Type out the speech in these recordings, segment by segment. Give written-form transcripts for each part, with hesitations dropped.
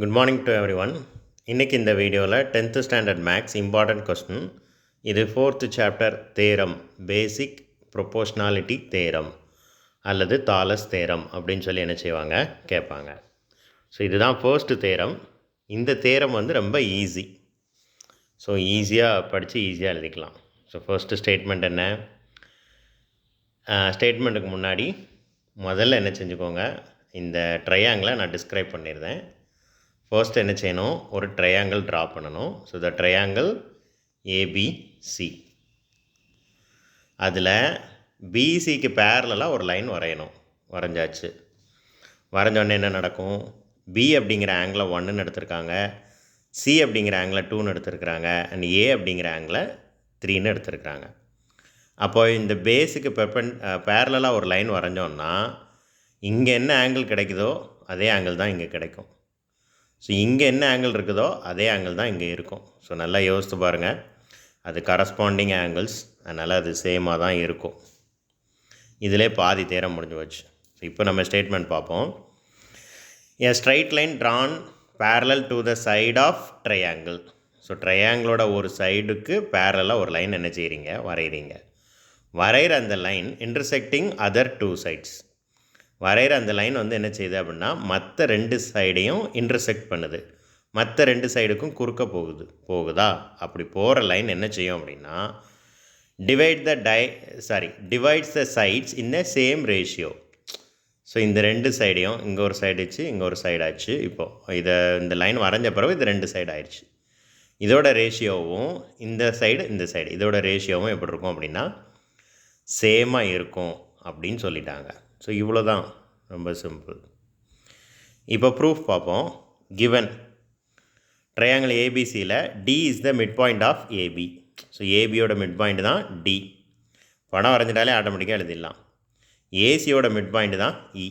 Good morning to every one. இன்றைக்கி இந்த வீடியோவில் 10th standard maths important question. இது 4th சாப்டர் தேரம், பேசிக் proportionality theorem அல்லது தாலஸ் தேரம் அப்படின்னு சொல்லி என்ன செய்வாங்க, கேட்பாங்க. ஸோ இதுதான் ஃபர்ஸ்ட் தேரம். இந்த தேரம் ரொம்ப ஈஸி. ஸோ ஈஸியாக படித்து ஈஸியாக எழுதிக்கலாம். ஸோ ஃபர்ஸ்ட்டு ஸ்டேட்மெண்ட் என்ன? ஸ்டேட்மெண்ட்டுக்கு முன்னாடி முதல்ல என்ன செஞ்சுக்கோங்க, இந்த ட்ரையாங்கிளை நான் டிஸ்கிரைப் பண்ணியிருந்தேன். ஃபர்ஸ்ட் என்ன செய்யணும், ஒரு ட்ரையாங்கிள் ட்ரா பண்ணணும். So the triangle ABC. அதில் பிசிக்கு பேரலாக ஒரு லைன் வரையணும். வரைஞ்சாச்சு. வரைஞ்சோடனே என்ன நடக்கும், பி அப்படிங்கிற ஆங்கிளை 1ன்னு எடுத்திருக்காங்க, சி அப்படிங்கிற ஆங்கிளை 2ன்னு எடுத்திருக்கிறாங்க, அண்ட் ஏ அப்படிங்கிற ஆங்கிளை 3ன்னு எடுத்திருக்கிறாங்க. அப்போ இந்த பேஸுக்கு பேரலாக ஒரு லைன் வரைஞ்சோன்னா இங்கே என்ன ஆங்கிள் கிடைக்குதோ அதே ஆங்கிள் தான் இங்கே கிடைக்கும். ஸோ இங்கே என்ன ஆங்கிள் இருக்குதோ அதே ஆங்கிள் தான் இங்கே இருக்கும். ஸோ நல்லா யோசித்து பாருங்கள், அது கரஸ்பாண்டிங் ஆங்கிள்ஸ், அதனால் அது சேமாக தான் இருக்கும். இதிலே பாதி தேரம் முடிஞ்சு வச்சு. ஸோ இப்போ நம்ம ஸ்டேட்மெண்ட் பார்ப்போம். A straight line drawn parallel to the side of triangle. So ட்ரையாங்கிளோட ஒரு சைடுக்கு பேரலாக ஒரு லைன் என்ன செய்கிறீங்க, வரைகிறீங்க. வரைகிற அந்த லைன் இன்டர்செக்டிங் அதர் 2 சைட்ஸ். வரைகிற அந்த லைன் என்ன செய்யுது அப்படின்னா மற்ற 2 சைடையும் இன்டர்செக்ட் பண்ணுது. மற்ற 2 சைடுக்கும் குறுக்க போகுதா? அப்படி போகிற லைன் என்ன செய்யும் அப்படின்னா divides the sides in the same ratio. So இந்த 2 சைடையும் இங்கே ஒரு சைடு ஆச்சு, இங்கே ஒரு சைடு ஆச்சு. இப்போது இந்த லைன் வரைஞ்ச பிறகு இது 2 சைடு ஆயிடுச்சு. இதோட ரேஷியோவும் இந்த சைடு இதோட ரேஷியோவும் எப்படி இருக்கும் அப்படின்னா சேமாக இருக்கும் அப்படின்னு சொல்லிட்டாங்க. ஸோ இவ்வளோ தான், ரொம்ப சிம்பிள். இப்போ ப்ரூஃப் பார்ப்போம். கிவன் ட்ரையாங்கிள் ஏபிசியில் D is the mid point of AB. So ஏபியோட மிட் பாயிண்ட் தான் டி. படம் வரைஞ்சிட்டாலே ஆட்டோமேட்டிக்காக எழுதிடலாம். ஏசியோட மிட் பாயிண்ட் தான் இ.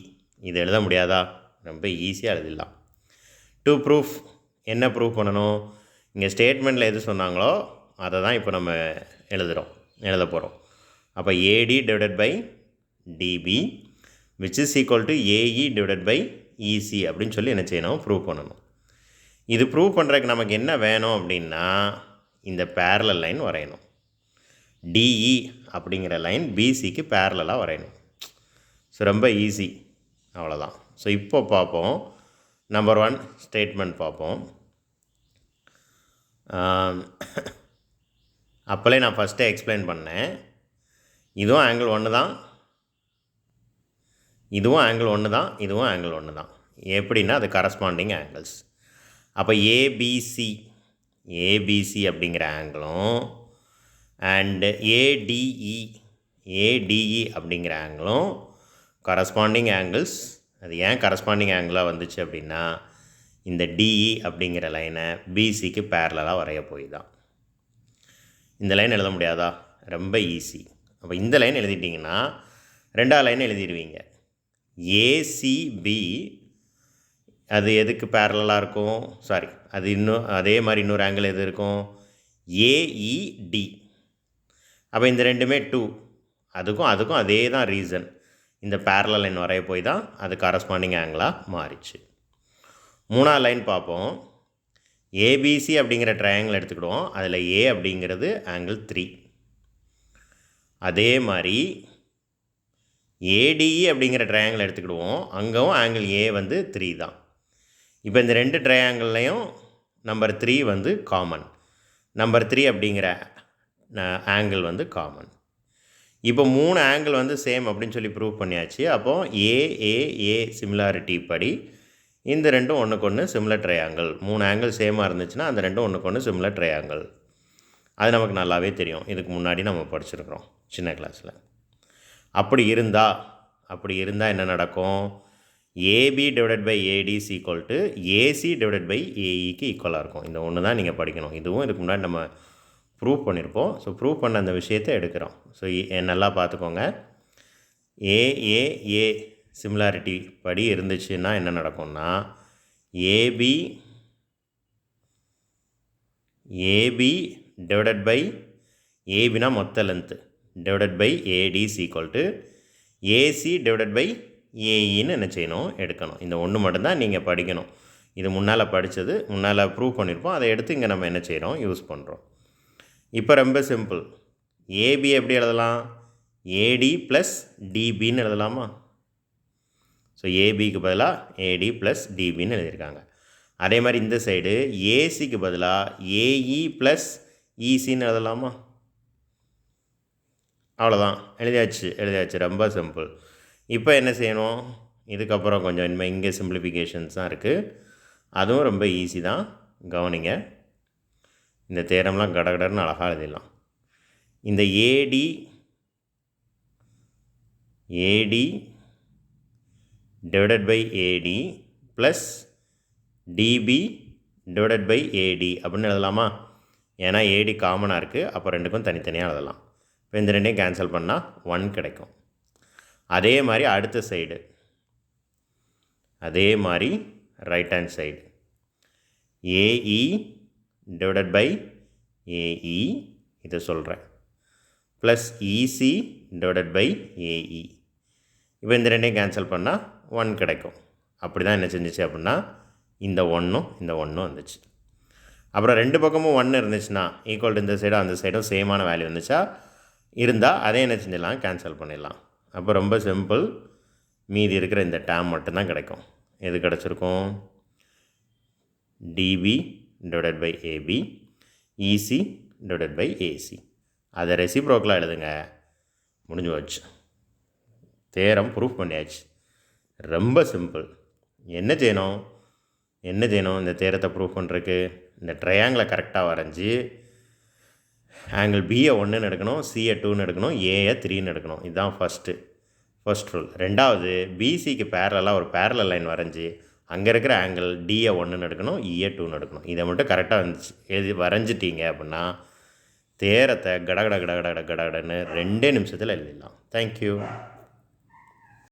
இது எழுத முடியாதா? ரொம்ப ஈஸியாக எழுதிடலாம். டு ப்ரூஃப் என்ன ப்ரூஃப் பண்ணணும், இங்கே ஸ்டேட்மெண்ட்டில் எது சொன்னாங்களோ அதை தான் இப்போ நம்ம எழுத போகிறோம். அப்போ AD divided by DB which is equal to AE divided by EC அப்படின்னு சொல்லி என்ன செய்யணும், ப்ரூவ் பண்ணணும். இது ப்ரூவ் பண்ணுறதுக்கு நமக்கு என்ன வேணும் அப்படின்னா இந்த பேரலல் லைன் வரையணும். டிஇ அப்படிங்கிற லைன் பிசிக்கு பேரலாக வரையணும். ஸோ ரொம்ப ஈஸி, அவ்வளோதான். ஸோ இப்போ பார்ப்போம். நம்பர் 1 ஸ்டேட்மெண்ட் பார்ப்போம். அப்போலே நான் ஃபஸ்ட்டே எக்ஸ்பிளைன் பண்ணேன். இதுவும் ஆங்கிள் 1 தான், இதுவும் ஆங்கிள் 1 தான், இதுவும் ஆங்கிள் 1 தான். எப்படின்னா அது கரஸ்பாண்டிங் ஆங்கிள்ஸ். அப்போ ஏபிசி அப்படிங்கிற ஆங்கிளும் அண்டு ஏடிஇ அப்படிங்கிற ஆங்கிளும் கரஸ்பாண்டிங் ஆங்கிள்ஸ். அது ஏன் கரஸ்பாண்டிங் ஆங்கிளாக வந்துச்சு அப்படின்னா இந்த டிஇ அப்படிங்கிற லைனை பிசிக்கு பேரலாக வரைய போய் தான். இந்த லைன் எழுத முடியாதா? ரொம்ப ஈஸி. அப்போ இந்த லைன் எழுதிட்டிங்கன்னா 2வது லைன் எழுதிடுவீங்க. ஏசிபி அது எதுக்கு பேரலாக இருக்கும், அது இன்னும் அதே மாதிரி இன்னொரு ஆங்கிள் எது இருக்கும், ஏஇடி. அப்போ இந்த ரெண்டுமே 2, அதுக்கும் அதே தான் ரீசன். இந்த பேரலல் லைன் வரைய போய் தான் அது கரஸ்பாண்டிங் ஆங்கிளாக மாறிச்சு. 3வது லைன் பார்ப்போம். ஏபிசி அப்படிங்கிற ட்ரையாங்கிள் எடுத்துக்கிடுவோம். அதில் ஏ அப்படிங்கிறது ஆங்கிள் 3. அதே மாதிரி ஏடிஇ அப்படிங்கிற ட்ரையாங்கிள் எடுத்துக்கிடுவோம். அங்கேவும் ஆங்கிள் ஏ 3 தான். இப்போ இந்த 2 ட்ரையாங்கிள்லையும் நம்பர் 3 காமன். நம்பர் 3 அப்படிங்கிற ஆங்கிள் காமன். இப்போ 3 ஆங்கிள் சேம் அப்படின்னு சொல்லி ப்ரூவ் பண்ணியாச்சு. அப்போது ஏஏஏ சிமிலாரிட்டி படி இந்த 2ம் ஒன்றுக்கு ஒன்று சிமிலர் ட்ரையாங்கிள். 3 ஆங்கிள் சேமாக இருந்துச்சுன்னா அந்த 2ம் ஒன்றுக்கு ஒன்று சிமிலர் ட்ரையாங்கிள். அது நமக்கு நல்லாவே தெரியும், இதுக்கு முன்னாடி நம்ம படிச்சிருக்கிறோம் சின்ன கிளாஸில். அப்படி இருந்தால் என்ன நடக்கும், AB divided by AD is equal to AC divided by ஏஇக்கு ஈக்குவலாக இருக்கும். இந்த ஒன்று தான் நீங்கள் படிக்கணும். இதுவும் இதுக்கு முன்னாடி நம்ம ப்ரூவ் பண்ணியிருப்போம். ஸோ ப்ரூவ் பண்ண அந்த விஷயத்தை எடுக்கிறோம். ஸோ நல்லா பார்த்துக்கோங்க. ஏஏஏ சிமிலாரிட்டி படி இருந்துச்சுன்னா என்ன நடக்கும்னா ஏபி டிவைடட் பை ஏபினா மொத்த length divided by AD is equal to AC divided by ஏஇன்னு என்ன செய்யணும், எடுக்கணும். இந்த ஒன்று மட்டும்தான் நீங்கள் படிக்கணும். இது முன்னால் படித்தது, முன்னால் ப்ரூவ் பண்ணியிருப்போம். அதை எடுத்து இங்கே நம்ம என்ன செய்கிறோம், யூஸ் பண்ணுறோம். இப்போ ரொம்ப சிம்பிள். ஏபி எப்படி எழுதலாம்? ஏடி ப்ளஸ் டிபின்னு எழுதலாமா? ஸோ ஏபிக்கு பதிலாக ஏடி ப்ளஸ் டிபின்னு எழுதியிருக்காங்க. அதே மாதிரி இந்த சைடு ஏசிக்கு பதிலாக ஏஇ ப்ளஸ் இசின்னு எழுதலாமா? அவ்வளோதான், எழுதியாச்சு. ரொம்ப சிம்பிள். இப்போ என்ன செய்யணும்? இதுக்கப்புறம் கொஞ்சம் இனிமேல் இங்கே சிம்பிளிஃபிகேஷன்ஸ் தான் இருக்குது. அதுவும் ரொம்ப ஈஸி தான், கவனிங்க. இந்த தேரம்லாம் கடகடன்னு அழகாக எழுதிடலாம். இந்த AD divided by AD plus DB divided by AD அப்படின்னு எழுதலாமா? ஏன்னா ஏடி காமனாக இருக்குது, அப்போ ரெண்டுக்கும் தனித்தனியாக எழுதலாம். இப்போ இந்த ரெண்டையும் கேன்சல் பண்ணால் 1 கிடைக்கும். அதே மாதிரி அடுத்த சைடு, அதே மாதிரி right hand side AE divided by AE இதை சொல்கிறேன், plus EC divided by AE. இப்போ இந்த ரெண்டையும் கேன்சல் பண்ணால் 1 கிடைக்கும். அப்படி தான் என்ன செஞ்சிச்சு அப்படின்னா இந்த 1 வந்துச்சு. அப்புறம் ரெண்டு பக்கமும் 1 இருந்துச்சுன்னா ஈக்குவல் டு இந்த சைடும் அந்த சைடும் சேமான வேல்யூ வந்துச்சா இருந்தால் அதே என்ன செஞ்சிடலாம், கேன்சல் பண்ணிடலாம். அப்போ ரொம்ப சிம்பிள். மீதி இருக்கிற இந்த டேம் மட்டும்தான் கிடைக்கும். எது கிடச்சிருக்கும்? DB divided by AB EC divided by AC. அதை ரெசிப்ரோக்கலாக எழுதுங்க, முடிஞ்சு போச்சு. தேரம் ப்ரூஃப் பண்ணியாச்சு. ரொம்ப சிம்பிள். என்ன செய்யணும் இந்த தேரத்தை ப்ரூஃப் பண்ணுறதுக்கு? இந்த ட்ரையாங்கிளை கரெக்டாக வரைஞ்சி ஆங்கிள் பியை 1ன்னு எடுக்கணும், சியை 2ன்னு எடுக்கணும், ஏயை 3ன்னு எடுக்கணும். இதுதான் ஃபஸ்ட் ரூல். ரெண்டாவது, பிசிக்கு பேரலாக ஒரு பேரலல் லைன் வரைஞ்சி அங்கே இருக்கிற ஆங்கிள் டியை 1ன்னு எடுக்கணும், இயை 2ன்னு எடுக்கணும். இதை மட்டும் கரெக்டாக வந்துச்சு வரைஞ்சிட்டிங்க அப்படின்னா தேரத்தை கடகடன்னு 2 நிமிஷத்தில் எழுதிடலாம். தேங்க்யூ.